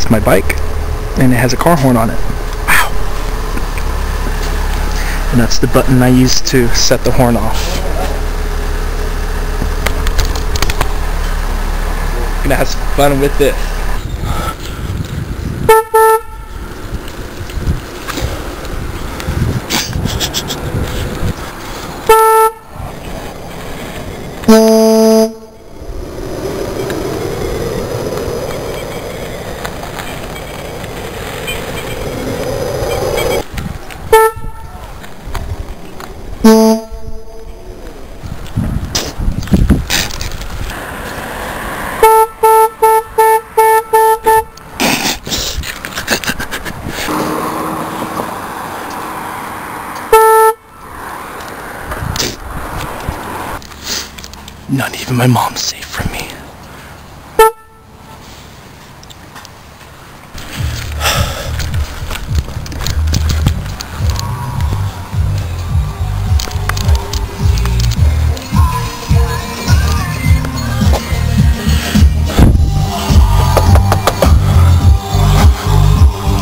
is my bike, and it has a car horn on it. Wow. And that's the button I use to set the horn off. Gonna have some fun with this. Not even my mom's safe from me.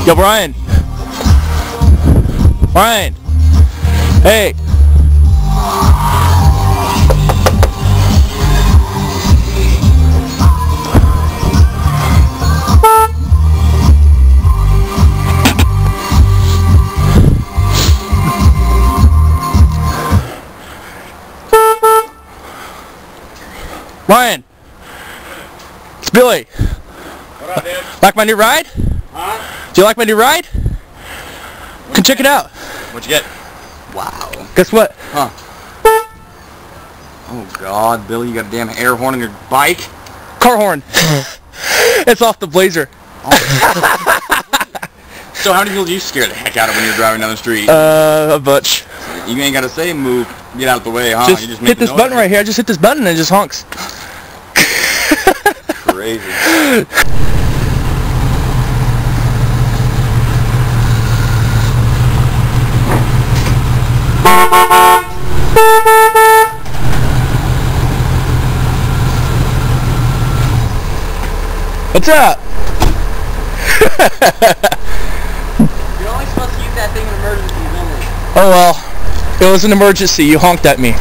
Yo, Brian. Brian. Hey. Ryan, it's Billy. What up, dude? Like my new ride? Huh? Do you like my new ride? Come check it out. What'd you get? Wow. Guess what? Huh? Oh God, Billy, you got a damn air horn on your bike? Car horn. It's off the Blazer. So how many people do you scare the heck out of when you're driving down the street? A bunch. You ain't gotta say move, get out the way, huh? Just, you just make hit this button right here. I just hit this button and it just honks. Crazy. What's up? You're only supposed to use that thing in emergencies only. Oh well, it was an emergency. You honked at me.